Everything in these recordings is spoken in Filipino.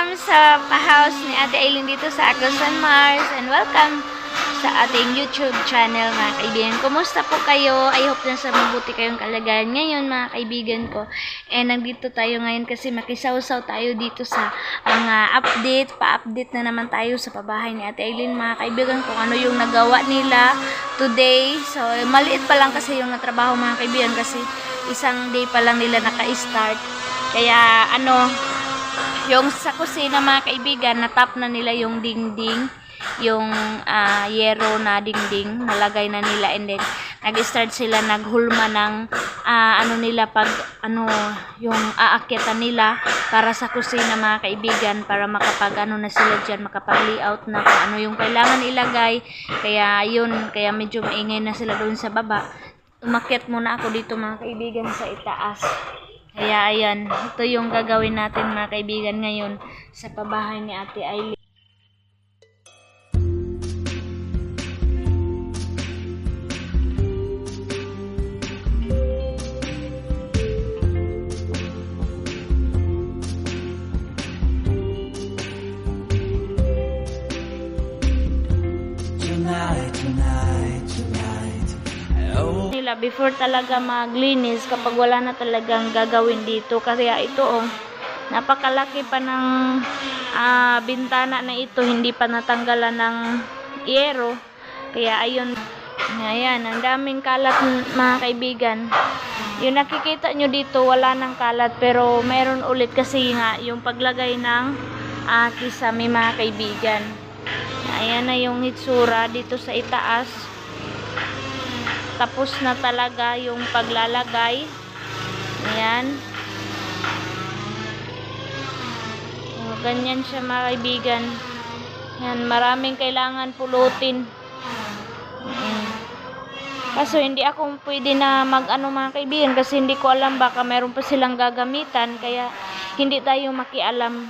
Welcome sa house ni Ate Aileen dito sa Agusan Mars, and welcome sa ating YouTube channel, mga kaibigan. Kumusta po kayo? I hope na sa mabuti kayong kalagayan ngayon, mga kaibigan ko. And nandito tayo ngayon kasi makisawsaw tayo dito sa mga update. Pa-update na naman tayo sa pabahay ni Ate Aileen, mga kaibigan, kung ano yung nagawa nila today. So maliit pa lang kasi yung natrabaho, mga kaibigan, kasi isang day pa lang nila naka-start. Kaya yung sa kusina, mga kaibigan, natap na nila yung dingding, yung yero na dingding, nalagay na nila, and then nag-start sila naghulma ng nila pag yung aakyatan nila para sa kusina, mga kaibigan, para makapag na sila dyan, makapag-layout na kung ano yung kailangan ilagay. Kaya medyo maingay na sila doon sa baba. Umakyat muna ako dito, mga kaibigan, sa itaas. Kaya ayan, ito yung gagawin natin, mga kaibigan, ngayon sa pabahay ni Ate Aileen. Nila before talaga maglinis, kapag wala na talagang gagawin dito. Kaya ito napakalaki pa ng bintana na ito, hindi pa natanggalan ng yero. Kaya ayun, ayan, ang daming kalat, mga kaibigan. Yung nakikita nyo dito, wala ng kalat, pero meron ulit kasi nga yung paglagay ng kisame, mga kaibigan. Ayan na yung hitsura dito sa itaas. Tapos na talaga yung paglalagay. Ayan. Ganyan siya, mga kaibigan. Ayan, maraming kailangan pulutin. Ayan. Kaso hindi ako pwede na mga kaibigan, kasi hindi ko alam, baka meron pa silang gagamitan, kaya hindi tayo makialam.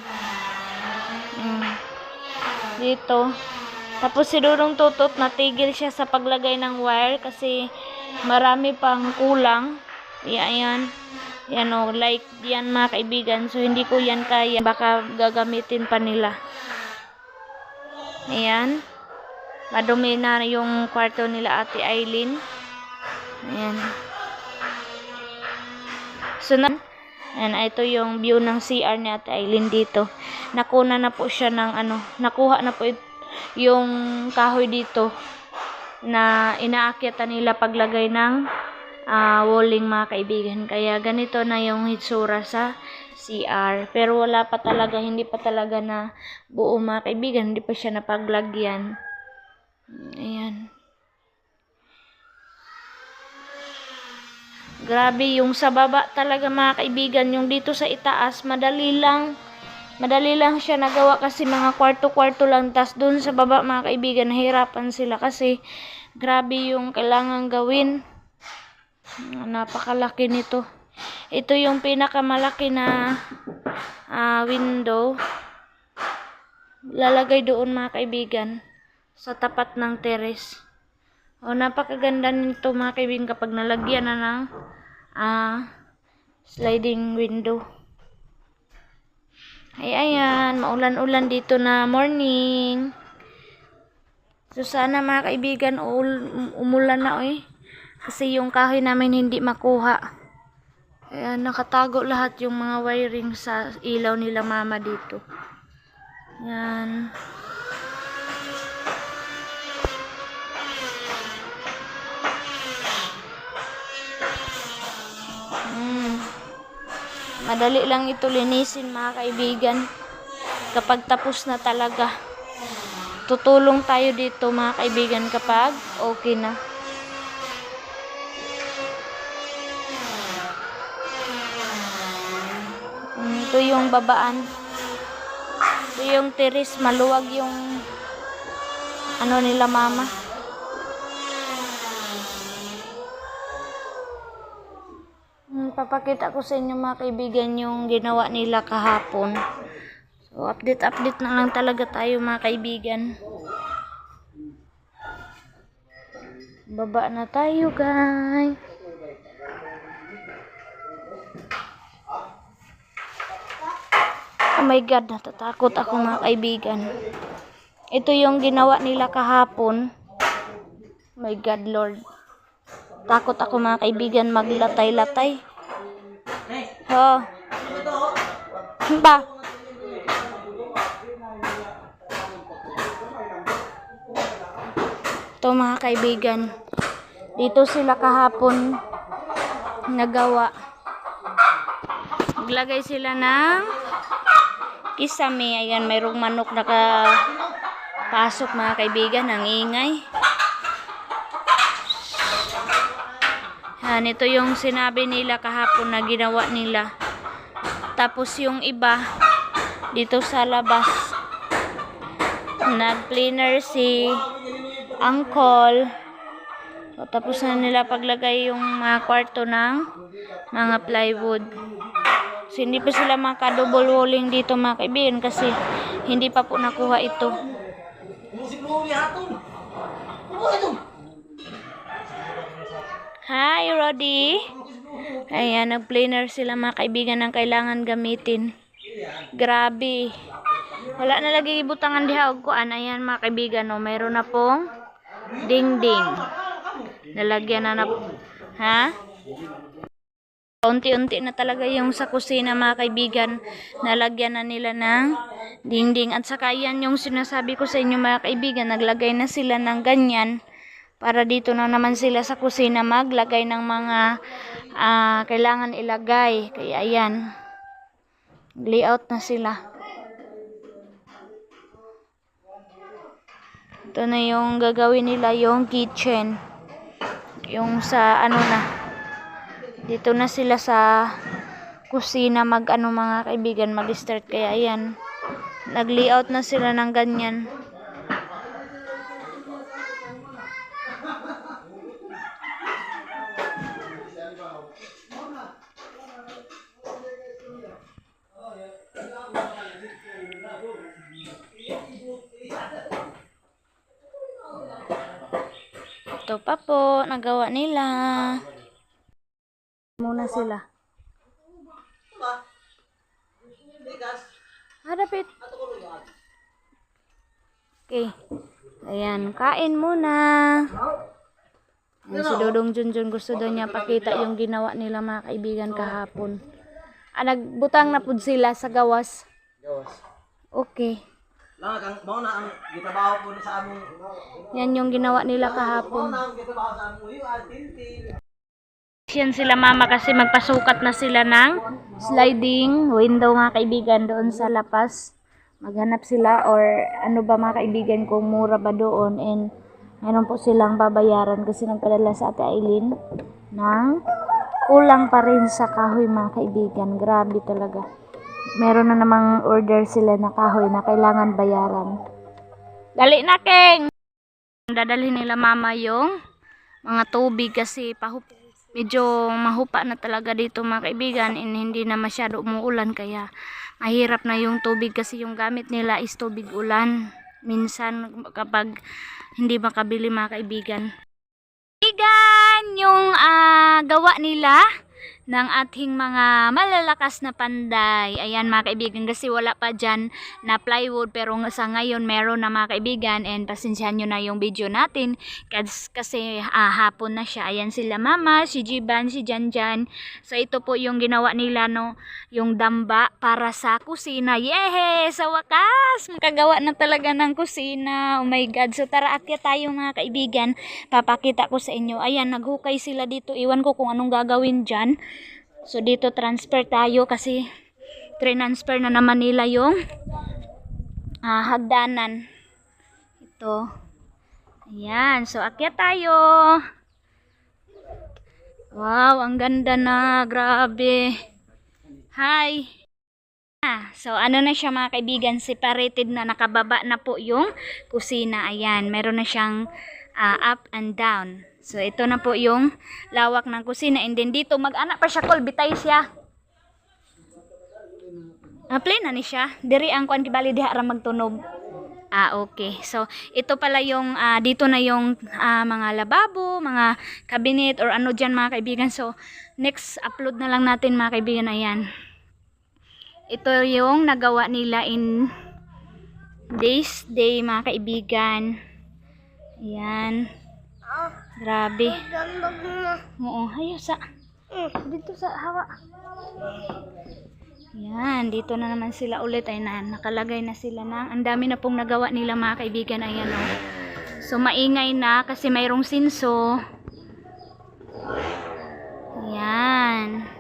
Dito. Tapos si Dudong Tutot, natigil siya sa paglagay ng wire kasi marami pang kulang. Ayan. Yan like yan, mga kaibigan. So hindi ko yan kaya. Baka gagamitin pa nila. Ayan. Madumi na yung kwarto nila Ate Aileen. Ayan. So ito yung view ng CR ni Ate Aileen dito. Nakuha na po siya ng nakuha na po yung kahoy dito na inaakyatan nila paglagay ng walling, mga kaibigan. Kaya ganito na yung hitsura sa CR. Pero wala pa talaga, hindi pa talaga na buo, mga kaibigan. Hindi pa siya napaglagyan. Ayan. Grabe yung sa baba talaga, mga kaibigan. Yung dito sa itaas, madali lang siya nagawa kasi mga kwarto-kwarto lang. Tas dun sa baba, mga kaibigan, nahirapan sila kasi grabe yung kailangan gawin. Napakalaki nito. Ito yung pinakamalaki na window. Lalagay doon, mga kaibigan, sa tapat ng terrace. Napakaganda nito, mga kaibigan, kapag nalagyan na ng sliding window. Ayan, maulan-ulan dito na morning. So sana, mga kaibigan, umulan na kasi yung kahoy namin hindi makuha. Ayan, nakatago lahat yung mga wiring sa ilaw nila mama dito. Ayan. Madali lang ito linisin, mga kaibigan. Kapag tapos na talaga, tutulong tayo dito, mga kaibigan, kapag okay na. Ito yung babaan. Ito yung terrace, maluwag yung nila mama. Papakita ko sa inyo, mga kaibigan, yung ginawa nila kahapon. So update na lang talaga tayo, mga kaibigan. Baba na tayo, guys. Oh my God, natatakot ako mga kaibigan. Ito yung ginawa nila kahapon. Oh my God, Lord. Takot ako mga kaibigan maglatay-latay. Oh. Ba? Ito mga kaibigan. Dito sila kahapon nagawa. Naglagay sila ng kisame. Ayan, mayroong manok nakapasok mga kaibigan. Ang ingay. Yan, ito yung sinabi nila kahapon na ginawa nila. Tapos yung iba, dito sa labas, nag-cleaner si Uncle. So, tapos na nila paglagay yung mga kwarto ng mga plywood. So, hindi pa sila maka-double walling dito mga kaibigan kasi hindi pa po nakuha ito. Hi, Roddy. Ayan, nag-planer sila mga kaibigan ng kailangan gamitin. Grabe. Wala na lagi ibutangan diha og kuan. Ayan mga kaibigan, no, mayroon na pong dingding. Nalagyan na ha? Unti-unti na talaga yung sa kusina mga kaibigan. Nalagyan na nila ng dingding. At saka yan yung sinasabi ko sa inyo mga kaibigan. Naglagay na sila ng ganyan. Para dito na naman sila sa kusina maglagay ng mga kailangan ilagay. Kaya ayan. Layout na sila. Ito na yung gagawin nila yung kitchen. Yung sa ano na. Dito na sila sa kusina mga kaibigan mag-start. Kaya ayan. Nag-layout na sila ng ganyan. Ito pa po, nagawa nila. Muna sila. Harapit. Okay. Ayan, kain muna. Ayan, si Dodong Junjun gusto daw niya pakita yung ginawa nila mga kaibigan kahapon. Nagbutang na pud sila sa gawas. Okay. Mao na ang gitabaho po sa among. Yan yung ginawa nila kahapon. Mao na ang gitabaho sa among uyo tinti. Yan sila mama kasi magpasukat na sila ng sliding window mga kaibigan doon sa lapas. Maghanap sila or ano ba mga kaibigan kung mura ba doon, and meron po silang babayaran kasi nagpadala sa Ate Aileen ng kulang pa rin sa kahoy mga kaibigan. Grabe talaga. Meron na namang order sila na kahoy na kailangan bayaran. Dali na, Keng! Dadalhin nila mama yung mga tubig kasi medyo mahupa na talaga dito mga kaibigan, and hindi na masyado umuulan kaya mahirap na yung tubig kasi yung gamit nila is tubig ulan. Minsan kapag hindi makabili mga kaibigan. Yung gawa nila ng ating mga malalakas na panday. Ayan mga kaibigan, kasi wala pa dyan na plywood, pero sa ngayon meron na mga kaibigan, and pasensyahan nyo na yung video natin kasi hapon na siya. Ayan sila mama, si Jiban, si Janjan. So ito po yung ginawa nila, no, yung damba para sa kusina. Yehey! Sa wakas, makagawa na talaga ng kusina. Oh my God. So tara, akyat tayo mga kaibigan. Papakita ko sa inyo. Ayan, naghukay sila dito. Iwan ko kung anong gagawin dyan. So dito transfer tayo kasi transfer na naman nila yung hagdanan. Ito. Ayan. So akyat tayo. Wow, ang ganda na. Grabe. Hi. So ano na siya mga kaibigan, separated na, nakababa na po yung kusina. Ayan, meron na siyang up and down. So ito na po yung lawak ng kusina, and then dito mag-anak pa siya, kol bitay siya. Plain na ni siya. Diri ang kuan kibali diha ra magtunog. Okay. So ito pala yung dito na yung mga lababo, mga cabinet or ano diyan mga kaibigan. So next upload na lang natin mga kaibigan. Ayan. ito yung nagawa nila in this day, mga kaibigan. Ayan. Grabe. Oo, ayaw sa dito sa hawa. Ayan, dito na naman sila ulit. Ay nakalagay na sila ng, ang dami na pong nagawa nila, mga kaibigan. Ayan o. So maingay na kasi mayroong sinso. Ayan.